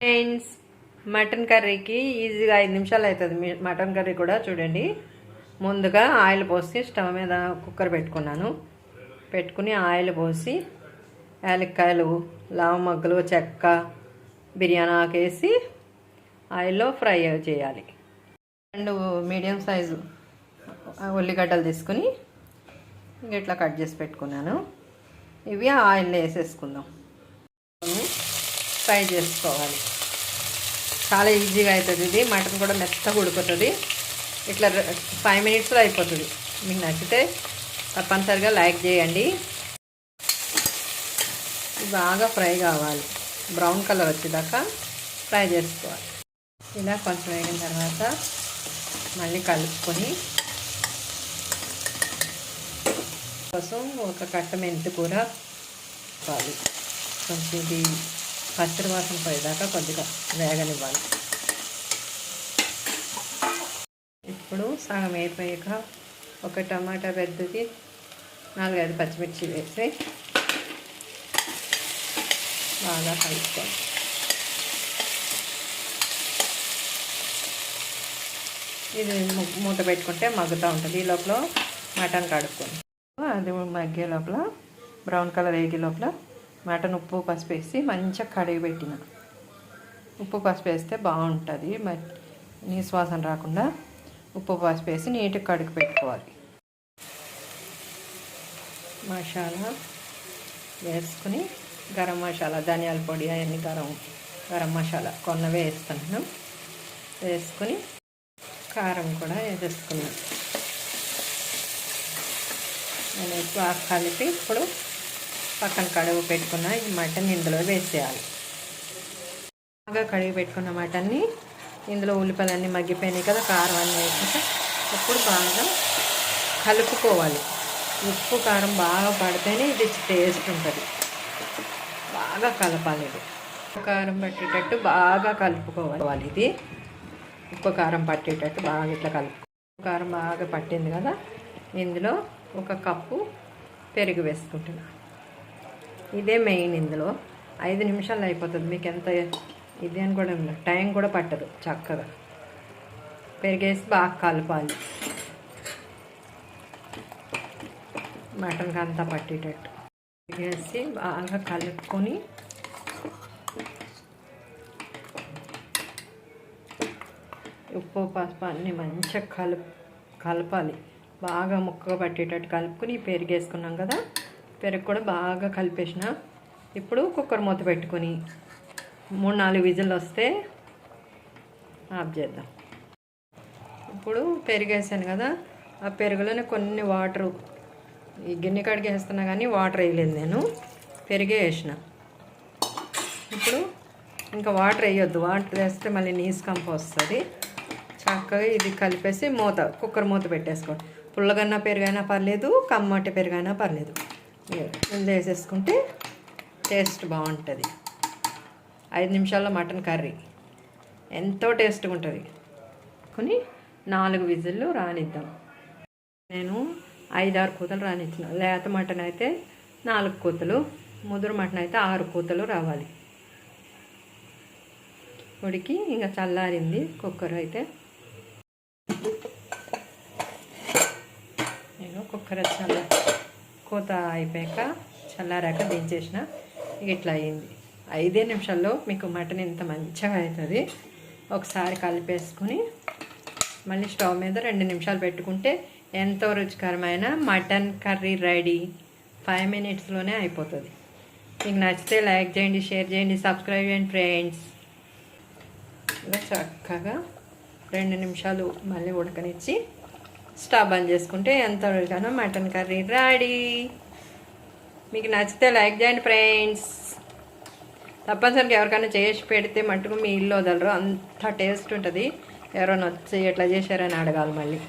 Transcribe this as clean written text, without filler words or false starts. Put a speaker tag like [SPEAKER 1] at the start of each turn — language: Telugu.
[SPEAKER 1] ఫ్రెండ్స్, మటన్ కర్రీకి ఈజీగా 5 నిమిషాలు అవుతుంది. మటన్ కర్రీ కూడా చూడండి. ముందుగా ఆయిల్ పోసి స్టవ్ మీద కుక్కర్ పెట్టుకుని ఆయిల్ పోసి యాలక్కాయలు, లవంగలు, చెక్క, బిర్యానీ ఆకు వేసి ఆయిల్లో ఫ్రై చేయాలి. 2 మీడియం సైజు ఉల్లిగడ్డలు తీసుకుని ఇట్లా కట్ చేసి పెట్టుకున్నాను. ఇవి ఆయిల్లో వేసేసుకుందాం. ఫ్రై చేసుకోవాలి. చాలా ఈజీగా అవుతుంది. ఇది మటన్ కూడా మెత్తగా ఉడుకుతుంది. ఇట్లా 5 మినిట్స్లో అయిపోతుంది. మీకు నచ్చితే తప్పనిసరిగా లైక్ చేయండి. బాగా ఫ్రై కావాలి. బ్రౌన్ కలర్ వచ్చేదాకా ఫ్రై చేసుకోవాలి. ఇలా కొంచెం వేగిన తర్వాత మళ్ళీ కలుపుకొని కోసం ఒక కట్ట మెంతి కూర కావాలి. కొంచెం ఇది పచ్చడి వాసన పోయేదాకా కొద్దిగా వేగనివ్వాలి. ఇప్పుడు సగం అయిపోయాక ఒక టమాటా పెద్దది, 4-5 పచ్చిమిర్చి వేసి బాగా కలుపుకోవాలి. ఇది మూత పెట్టుకుంటే మగ్గుతూ ఉంటుంది. ఈ లోపల మటన్ కడుక్కొని అది మగ్గే లోపల బ్రౌన్ కలర్ వేగే లోపల మటన్ ఉప్పు పసుపు వేసి మంచిగా కడిగి పెట్టిన. ఉప్పు పసుపు వేస్తే బాగుంటుంది. నీసు వాసన రాకుండా ఉప్పు పసుపు వేసి నీట్గా కడిగి పెట్టుకోవాలి. మసాలా వేసుకుని గరం మసాలా, ధనియాల పొడి, అవన్నీ గరం మసాలా కొన్నవే వేస్తున్నాను. వేసుకుని కారం కూడా వేసేసుకున్నాను. నేను బాగా కలిపి ఇప్పుడు పక్కన కడుగు పెట్టుకున్న ఈ మటన్ ఇందులో వేసేయాలి. బాగా కడిగి పెట్టుకున్న మటన్ని ఇందులో ఉల్లిపాయలన్నీ మగ్గిపోయినాయి కదా, కారం అన్నీ వేసాక ఇప్పుడు బాగా కలుపుకోవాలి. ఉప్పు కారం బాగా పడితేనే ఇది టేస్ట్ ఉంటుంది. బాగా కలపాలి. ఇది ఉప్పు కారం పట్టేటట్టు బాగా కలుపుకోవాలి. ఇది ఉప్పు కారం పట్టేటట్టు బాగా ఇట్లా ఉప్పు కారం బాగా పట్టింది కదా, ఇందులో 1 కప్పు పెరుగు వేసుకుంటున్నా. ఇదే మెయిన్. ఇందులో 5 నిమిషాలు అయిపోతుంది. మీకు ఎంత ఇది అని కూడా టైం కూడా పట్టదు. చక్కగా పెరిగేసి బాగా కలపాలి. మటన్కి అంతా పట్టేటట్టు పెరిగేసి బాగా కలుపుకొని ఉప్పు పసుపు అన్నీ మంచిగా కలపాలి. బాగా ముక్కగా పట్టేటట్టు కలుపుకొని పెరిగేసుకున్నాం కదా, పెరుగు కూడా బాగా కలిపేసిన. ఇప్పుడు కుక్కర్ మూత పెట్టుకొని 3-4 విజిల్ వస్తే ఆఫ్ చేద్దాం. ఇప్పుడు పెరిగేసాను కదా, ఆ పెరుగులోనే కొన్ని వాటరు, ఈ గిన్నె కాడికి వేస్తున్నా కానీ వాటర్ వేయలేదు నేను, పెరిగే వేసిన. ఇప్పుడు ఇంకా వాటర్ వేయొద్దు. వాటర్ వేస్తే మళ్ళీ నీసు కంప వస్తుంది. చక్కగా ఇది కలిపేసి కుక్కర్ మూత పెట్టేసుకోండి. పుల్లగన్న పెరుగైనా పర్లేదు, కమ్మటి పెరుగైనా పర్లేదు. ఇందులో వేసేసుకుంటే టేస్ట్ బాగుంటుంది. 5 నిమిషాల్లో మటన్ కర్రీ ఎంతో టేస్ట్గా ఉంటుంది. కొని 4 విజిల్లు రానిద్దాం. నేను 5-6 కూతలు రానిచ్చిన. లేత మటన్ అయితే 4 కూతలు, ముదురు మటన్ అయితే 6 కూతలు రావాలి. ఉడికి ఇంకా చల్లారింది కుక్కర్ అయితే. నేను కుక్కర్ కూత అయిపోయాక చల్లారాక దించేసిన. ఇట్లా అయింది. 5 నిమిషాల్లో మీకు మటన్ ఇంత మంచిగా అవుతుంది. ఒకసారి కలిపేసుకుని మళ్ళీ స్టవ్ మీద 2 నిమిషాలు పెట్టుకుంటే ఎంతో రుచికరమైన మటన్ కర్రీ రెడీ. 5 మినిట్స్లోనే అయిపోతుంది. మీకు నచ్చితే లైక్ చేయండి, షేర్ చేయండి, సబ్స్క్రైబ్ చేయండి ఫ్రెండ్స్. ఇలా చక్కగా 2 నిమిషాలు మళ్ళీ ఉడకనిచ్చి స్టవ్ బంద్ చేసుకుంటే ఎంత రుచిగానో మటన్ కర్రీ రెడీ. మీకు నచ్చితే లైక్ చేయండి ఫ్రెండ్స్. తప్పనిసరిగా ఎవరికైనా చేసి పెడితే మట్టుకు మీ ఇల్లు వదలరు, అంత టేస్ట్ ఉంటుంది. ఎవరైనా వచ్చి ఎట్లా చేశారని అడగాలి మళ్ళీ.